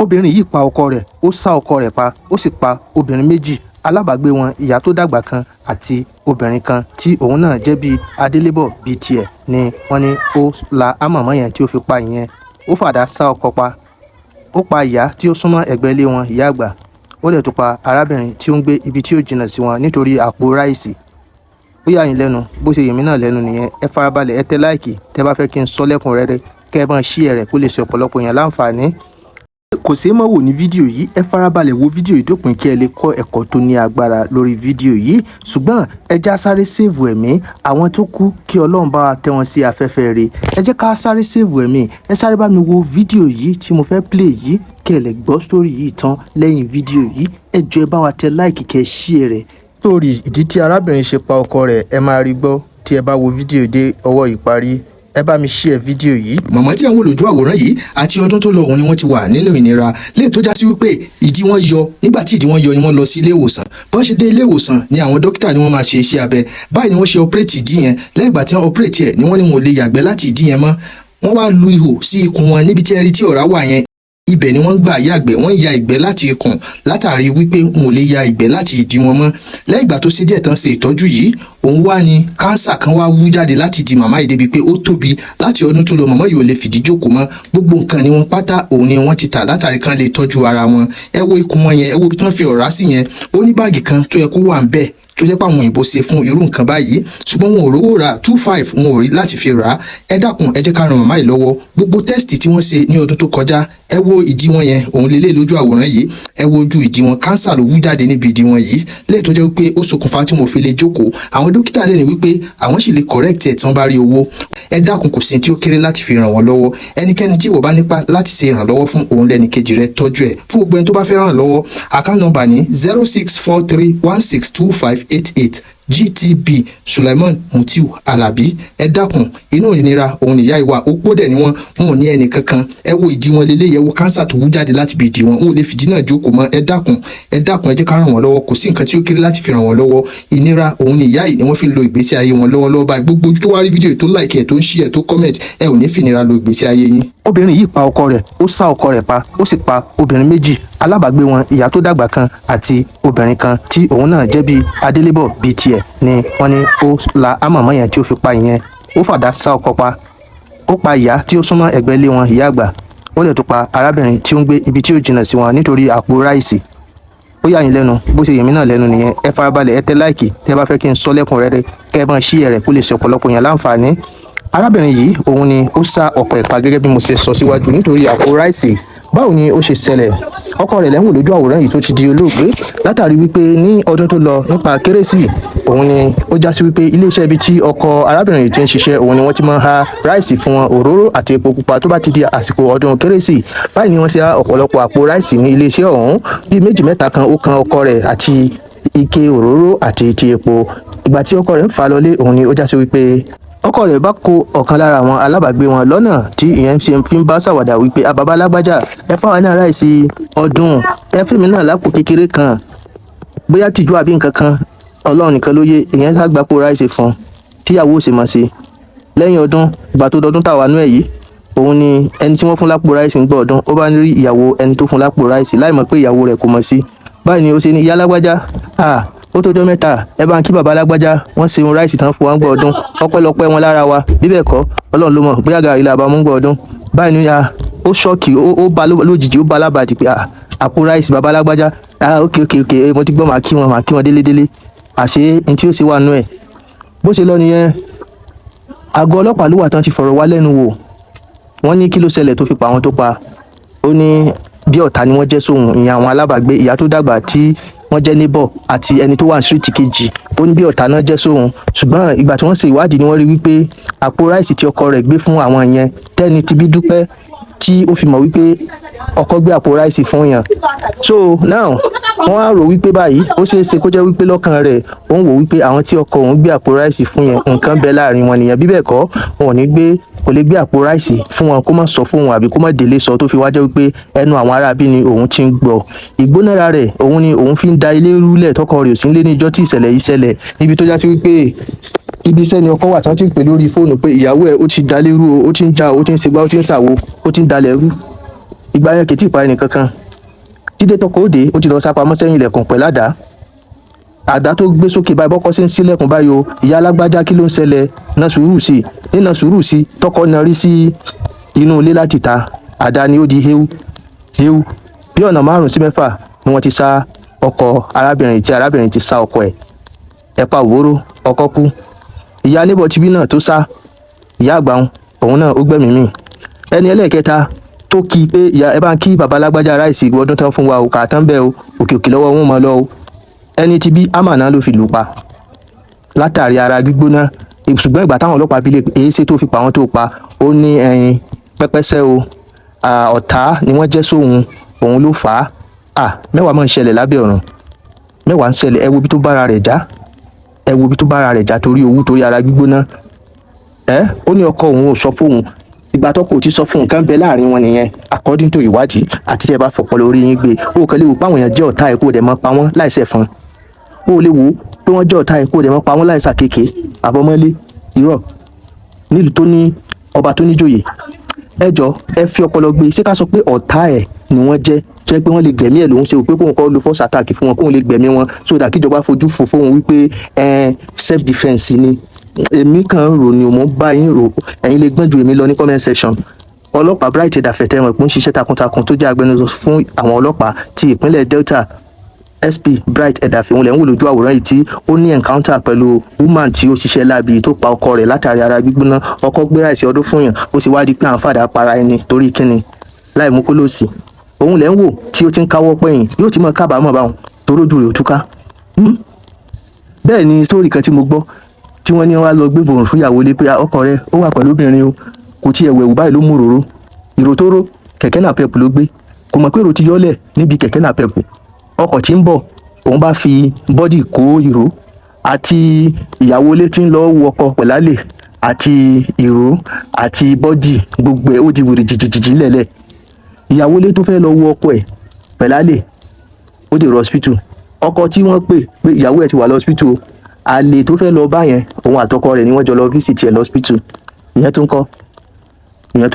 obìnrin yìí pa ọkọ rẹ̀, ó sá ọkọ rẹ̀ pa, ó sì pa obìnrin méjì alábàágbé wọn, ìyá tó dàgbà kan àti obìnrin kan tí òun náà jẹ́ bíi adélébọ̀ bíi tiẹ̀ ni wọ́n ní ó la àmọ̀mọ́ yẹn tí ó fi pa ìyẹn. Ó fàdá sá ọkọ pa, ó pa ìyá tí ó súnmọ́ ẹ̀gbẹ́ ilé wọn, ìyá àgbà. Ó dẹ̀ tún pa arábìnrin tí ó ń gbé ibi tí ó jìnnà sí wọn nítorí àpò ráìsì. Ó yà yín lẹ́nu, bó ṣe yèmí náà lẹ́nu nìyẹn. Ẹ farabalẹ̀, ẹ tẹ láìkì tẹ́ bá fẹ́ kí n sọ lẹ́kùnrẹ́rẹ́, kẹ́ ẹ máa share rẹ̀ kó lè ṣe ọ̀pọ̀lọpọ̀ èèyàn láǹfààní. Kò ṣeé má wò ní fídíò yìí, ẹ farabalẹ̀ wo fídíò yìí dópin kí ẹ lè kọ́ ẹ̀kọ́ tó ní agbára lórí fídíò yìí. Ṣùgbọ́n ẹ já sáré save ẹ̀mí àwọn tó kú kí Ọlọ́run bá wa tẹ́ wọn sí afẹ́fẹ́ rẹ̀. Ẹ jẹ́ ká sáré save ẹ̀mí. Ẹ sáré bá mi wo fídíò yìí tí mo fẹ́ play yìí kí ẹ lè gbọ́ story yìí tán lẹ́yìn fídíò yìí. Ẹ jọ̀ọ́ ẹ bá wa tẹ like kẹ́ share rẹ̀. Story ìdí tí arábìnrin ṣe pa ọkọ rẹ̀ ẹ máa rí gbọ́ tí ẹ bá wo fídíò dé ọwọ́ ìparí. Ẹ bá mi share fídíò yìí. Màmá tí à ń wò lójú àwòrán yìí àti ọdún tó lọ òun ni wọ́n ti wà nínú ìnira léè tó já sí wípé ìdí wọn yọ. Nígbà tí ìdí wọn yọ ni wọ́n lọ sí ilé ìwòsàn. Bọ́n ṣe dé ilé ìwòsàn ni àwọn dókítà ni wọ́n máa ṣe iṣẹ́ abẹ. Báyìí ni wọ́n ṣe operate ìdí yẹn. Lẹ́yìn ìgbà tí wọ́n operate ẹ̀ ni wọ́n ní wọn ò lè yàgbẹ́ láti ìdí yẹn mọ́. Wọ́n wá lu ihò sí ikùn wọn níbi tí ẹ rí tí ọ̀rá wà yẹn. Ibẹ̀ ni wọ́n gbà yàgbẹ́, wọ́n ya ìgbẹ́ láti ikùn látàrí wípé wọn ò lè ya ìgbẹ́ láti ìdí wọn mọ́. Lẹ́yìn ìgbà tó ṣe díẹ̀ tán ṣe ìtọ́jú yìí, òun wá ní kánsà kan wá wú jáde láti di màmá yìí débi pé ó tóbi. Láti ọdún tó lọ màmá yìí ò lè fìdí jókòó mọ́. Gbogbo nǹkan ni wọ́n pátá òun ni wọ́n ti tà látàrí kan lè tọ́jú ara wọn. Ẹ wo ikùn wọn yẹn, ẹ wo bí wọ́n fi ọ̀rá sí yẹn. Ó ní báàgì kan tó yẹ kó wà ń bẹ̀ tó jẹ́ pé àwọn òyìnbó ṣe fún irú nǹkan báyìí, ṣùgbọ́n wọn ò rówó rà 25 wọn ò rí láti fi rà á. Ẹ dákun ẹ jẹ́ ká ran màmá yìí lọ́wọ́. Gbogbo tẹ́sítì tí wọ́n ṣe ní ọdún tó kọjá, ẹ wo ìdí wọn yẹn, òun lélẹ̀ lójú àwòrán yìí. Ẹ wo ojú ìdí wọn, kánsà ló wú jáde níbi ìdí wọn yìí, lẹ́yìn tó jẹ́ pé ó ṣokùnfà tí mo fi lè jókòó. Àwọn dókítà lè ní wípé àwọn sì lè correct ẹ̀ tí wọ́n bá rí owó. Ẹ dákun kò sí tí ó kéré láti fi ràn wọ́n lọ́wọ́. Ẹnikẹ́ni tí ìwọ bá nípa láti ṣe ìrànlọ́wọ́ fún òun lẹ́nìkejì rẹ̀ tọ́jú ẹ̀. Fún gbogbo ẹni tó bá fẹ́ ràn lọ́wọ́, account number ní 0643162588. GTB Sulaiman Mutiu Alabi. Ẹ dákun, inú ìnira òun nìyá ìwà opó dẹ̀ ni wọ́n ò ní ẹnì kankan. Ẹ wo ìdí wọn lélẹ̀, ẹ wo kánsà tó wú jáde láti bí ìdí wọn, wọn ò lè fìdí náà jókòó mọ́. Ẹ dákun ẹ jẹ́ ká ràn wọ́n lọ́wọ́. Kò sí nǹkan tí ó kéré láti fi ràn wọ́n lọ́wọ́. Ìnira òun nìyá yìí ni wọ́n fi ń lo ìgbésí ayé wọn lọ́wọ́lọ́wọ́ báyìí. Gbogbo ojú tó wá rí fídíò tó like ẹ̀ tó ń share tó comment, ẹ ò ní fi ìnira lo ìgbésí ayé yín. Obìnrin yìí pa ọkọ rẹ̀, ó sá ọkọ rẹ̀ pa, ó sì pa obìnrin méjì alábàágbé wọn, ìyá tó dàgbà kan àti obìnrin kan tí òun náà jẹ́ bíi adélébọ̀ bíi tiẹ̀ ni wọ́n ní ó la àmọ̀mọ́ yẹn tí ó fi pa ìyẹn. Ó fàdá sá ọkọ pa, ó pa ìyá tí ó súnmọ́ ẹ̀gbẹ́ ilé wọn, ìyá àgbà. Ó dẹ̀ tún pa arábìnrin tí ó ń gbé ibi tí ó jìnnà sí wọn nítorí àpò ráìsì. Ó yà yín lẹ́nu, bó ṣe yèmí náà lẹ́nu nìyẹn. Ẹ farabalẹ̀, ẹ tẹ láìkì tẹ́ bá fẹ́ kí n sọ lẹ́kùnrẹ́rẹ́, kẹ́ ẹ máa share rẹ̀ kó lè ṣe ọ̀pọ̀lọpọ̀ èèyàn láǹfààní. Arábìnrin yìí òun ni ó sá ọkọ ẹ̀ pa gẹ́gẹ́ bí mo ṣe sọ síwájú nítorí àpò ráìsì. Báwo ni ó ṣe ṣẹlẹ̀? Ọkọ rẹ̀ lẹ́wọ̀n lójú àwòrán yìí tó ti di olóògbé látàrí wípé ní ọdún tó lọ nípa kérésì òun ni ó já sí wípé iléeṣẹ́ ibi tí ọkọ arábìnrin yìí ti ń ṣiṣẹ́ òun ni wọ́n ti máa ń ha ráìsì fún wọn, òróró àti epo pupa tó bá ti di àsìkò ọdún kérésì. Báyìí ni wọ́n ṣe há ọ̀pọ̀lọpọ̀ àpò ráìsì ní iléeṣẹ́ ọ̀hún, bíi méjì mẹ́ta kan ó kan ọkọ rẹ̀ àti ike òróró àti ti epo. Ìgbà tí ọkọ rẹ̀ ń fà lọlé òun ni ó já sí wípé ọkọ rẹ̀ bá kó ọ̀kan lára àwọn alábàágbé wọn lọ́nà tí ìyẹn fi ń bá ṣàwàdà wípé bàbá lágbájá ẹ fáwọn náà ráìsì ọdún, ẹ fún mi náà lápò kékeré kan, bóyá tìjú àbí nǹkan kan, Ọlọ́run nìkan ló yé. Ìyẹn ságbàpò ráìsì fún tíyàwó ò sì mọ̀ sí. Lẹ́yìn ọdún, ìgbà tó dọdún tàwa nú ẹ̀ yìí, òun ni ẹni tí wọ́n fún lápò ráìsì ń gbọ́ ọdún, ó bá rí ìyàwó ẹni tó fún lápò ráìsì láì mọ̀ pé ìyàwó rẹ̀ kò mọ̀ sí. Báyìí ni ó ṣe ní ìyá lágbájá, ó tó jọ́ mẹ́ta ẹ bá ń kí bàbá lágbájá, wọ́n ṣe ohun ráìsì tán fún wa ń gbọ́ ọdún, ọpẹ́lọpẹ́ wọn lára wa, bí bẹ́ẹ̀ kọ́ Ọlọ́run ló mọ̀ bóyá gàrí làbá mú ń gbọ́ ọdún. Báyìí ni ó ṣọ́ọ̀kì, ó ba lójijì, ó ba lábàdì pé àpò ráìsì bàbá lágbájá, ok mo ti gbọ́, màá kí wọn délédélé. Àṣé ní tí ó ṣe wà nú ẹ̀. Bó ṣe lọ nìyẹn, àgọ́ ọlọ́pàá ló wà tán ti fọ̀rọ̀ wá lẹ́nu wò. Wọ́n ní kí ló ṣẹlẹ̀ tó fi pa àwọn tó pa. Ó ní bí ọ̀tá ni wọ́n jẹ́ sóhun, ìyẹn àwọn alábàágbé, ìyá tó dàgbà tí wọ́n jẹ́ neighbor àti ẹni tó wà ní street kejì. Ó ní bí ọ̀tá náà jẹ́ sóhun, ṣùgbọ́n ìgbà tí wọ́n ṣe ìwádìí ni wọ́n rí wípé àpò ráìsì tí ọkọ rẹ̀ gbé fún àwọn yẹn tẹ́ni ti bí dúpẹ́ tí ó fi mọ̀ wípé ọkọ gbé àpò ráìsì fún yàn. So now wọ́n á rò wípé báyìí ó ṣeé ṣe kó jẹ́ wípé lọ́kàn rẹ̀ ó ń wò wípé àwọn tí ọkọ òun gbé àpò ráìsì fún yẹn nǹkan bẹ láàrin wọn nìyẹn. Bí bẹ́ẹ̀ kọ́ wọn ò ní kò lè gbé àpò ráìsì fún wọn kó má sọ fún wọn àbí kó má délé sọ, tó fi wá jẹ́ wípé ẹnu àwọn aráabí ni òun ti ń gbọ́. Ìgbónára rẹ̀ òun ni òun fi ń da ilé rúlẹ̀ tọkọ rẹ̀ ò sí nílé ní ìjọ́ tí ìṣẹ̀lẹ̀ yìí ṣẹlẹ̀, níbi tó já sí wípé ibi iṣẹ́ ni ọkọ wà tí wọ́n ti ń pè lórí fóònù pé ìyàwó ẹ̀ ó ti dalé rú o, ó ti ń já, ó ti ń ṣègbà, ó ti ń ṣàwo, ó ti ń dalẹ̀ rú. ìgbà yẹn kì í tí ì pa ẹnì kankan. Jídé tọkọ òde ó ti lọ sápamọ́ sẹ́yìn ilẹ̀kùn pẹ̀lú àdá tó gbé sókè báyìí bọ́kọ́ sí ń sílẹ̀kùn báyìí o. Ìyá alágbájá kí ló ń ṣẹlẹ̀? Na sùúrù sí i nínà sùúrù sí i tọkọ narí sí inú ilé láti ta. Àdá ni ó di héwu bí ọ̀nà 5 sí 6 ni wọ́n ti sá ọkọ arábìnrin ti sá ọkọ ẹ̀. Ẹ̀pà òwóró ọkọ kú. Ìyá níbọ̀ tibí náà tó sá ìyá àgbà òun náà ó gbẹ̀mí mì. Ẹni ẹlẹ́ẹ̀kẹta tó kí pé ìyá ẹ bá ń kí bàbá alágbájá ráìsì ọdún tán fún wa ò kà tán bẹ́ẹ̀ o òkè òkè lọ́wọ́ wọn máa lọ o. Ẹni tí bí àmàna ló fi lù pa látàrí ara gbígbóná. Ṣùgbọ́n ìgbà táwọn ọlọ́pàá bi lè èé ṣe tó fi pa àwọn tó pa ó ní ẹyin pẹ́pẹ́sẹ́ o ọ̀tá ni wọ́n jẹ́ sóhun òun ló fà á. Mẹ́wàá máa ń ṣẹlẹ̀ lábẹ́ ọ̀run, mẹ́wàá ń ṣẹlẹ̀. Ẹ wo ibi tó bára rẹ̀ já torí owú torí ara gbígbóná. Ó ní ọkọ òun ò sọ fóun, ìgbà tọkọ ò ti sọ fóun kan bẹ láàrin wọn nìyẹn according to ìwádìí àti tí ẹ bá fọpọlọ orí yín gbé. Ó kàn lè wò páwọn èèyàn jẹ́ ọ̀tá ẹ̀ kó o dẹ̀ mọ́ pa wọ́n láìsẹ̀ fún. Ó lè wò pé wọ́n jẹ́ ọ̀tá ẹ̀ kó o dẹ̀ mọ́ pa wọ́n láìsà kéèké àbọ̀mọ́lé irọ́ nílùú tó ní ọba tó níjòyè. Ẹ jọ ẹ fi ọpọlọ gbé. Ṣé ká sọ pé ọ̀tá ẹ̀ ni wọ́n jẹ́ tó yẹ pé wọ́n lè gbẹ̀mí ẹ̀ lòún ṣe pé kóun kọ́ lo force attack fún wọn kóun lè gbẹ̀mí wọn sódà kíjọba fojú fò fóun wípé self defence ni. Èmi kàn ń rò ni mo bá yín rò, ẹ̀yin lè gbọ́n ju èmi lọ ní comment section. Ọlọ́pàá Bright Edafẹ̀tẹ̀ mọ̀ pé ń ṣiṣẹ́ takuntakun tó jẹ́ agbẹnusọ fún àwọn ọlọ́pàá ti ìpínlẹ̀ Delta. SP Bright Edafẹ̀ òun lẹ̀ ń wò lójú àwòrán yìí tí ó ní encounter pẹ̀lú woman tí ó ṣiṣẹ́ láabi tó pa ọkọ rẹ̀ látàrí ara gbígbóná. Ọkọ gbé ráìsì ọdún fún yàn ó sì wá di pé à ń fàdà para ẹni torí kíni láì mú kólóòsì. Òun lẹ̀ ń wò tí ó ti ń káwọ́ pẹ̀yìn yóò ti mọ̀ kábàámọ̀ báwọn torójú rẹ̀ ò túká. Bẹ́ẹ̀ ni sítórì kan tí mo gbọ́ tí wọ́n ní wọ́n á lọ gbé bòrùn fún ìyàwó lé pé ọkọ rẹ̀ ó wà pẹ̀lú obìnrin o kò tiẹ̀ wẹ̀wù báyìí ló mú òróró ìró tó ró kẹ̀kẹ́ nàpẹ́pù ló gbé kò mọ̀ pé èrò ti yọ́lẹ̀ níbi kẹ̀kẹ́ nàpẹ́pù. Ọkọ̀ tí ń bọ̀ òun bá fi bọ́dì kó ìró àti ìyàwó ilé tí ń lọ wo ọkọ pẹ̀lálẹ̀ àti ìró àti bọ́dì gbogbo ẹ̀ ó di wèrè jìjìjì lẹ̀lẹ̀. Ìyàwó ilé tó fẹ́ lọ wo ọkọ ẹ̀ pẹ̀lálẹ̀ ó dèrò hospital. Ọkọ tí wọ́n pè pé ìyàwó ẹ̀ ti wà lọ hospital, àlè tó fẹ́ lọ bá yẹn òun àtọkọ rẹ̀ ni wọ́n jọ lọ visit ẹ̀ lọ hospital. Ìyẹn tó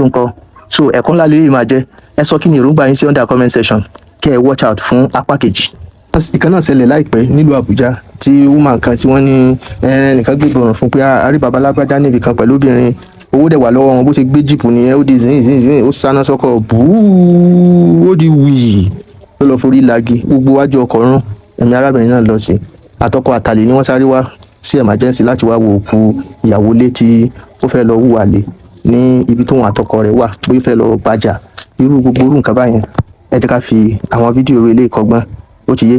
ń kọ́ so ẹ̀kọ́ ńlá lè máa jẹ́. Ẹ sọ kí ni èròǹgbà yín sí under comment section kẹ́ ẹ watch out fún apá kejì. Ìkan náà ṣẹlẹ̀ láìpẹ́ nílùú Àbújá tí woman kan tí wọ́n ní nìkan gbé ìbọ̀rùn fún pé àrí bàbá alágbájá níbi kan pẹ̀lú obìnrin owó dẹ̀ wà lọ́wọ́ wọn bó ṣe gbé jíìpù nìyẹn ó di zin ó sáná sọ́kọ̀ búú ó di wì ló lọ forí lagi gbogbo wájú ọkọ̀ rún ẹ̀mí arábìnrin náà lọ sí. Àtọkọ àtàlè ni wọ́n sáré wá sí emergency láti wá wo òkú ìyàwó ilé tí ó fẹ́ lọ hùwà lé ní ibi tóun àtọkọ rẹ̀ wà bóyá fẹ́ lọ bàjà irú gbogbo orú nǹkan báyẹn. Ẹ jẹ́ ká fi àwọn fídíò eré ilé ìkọ́gbọ́n ó ti yé.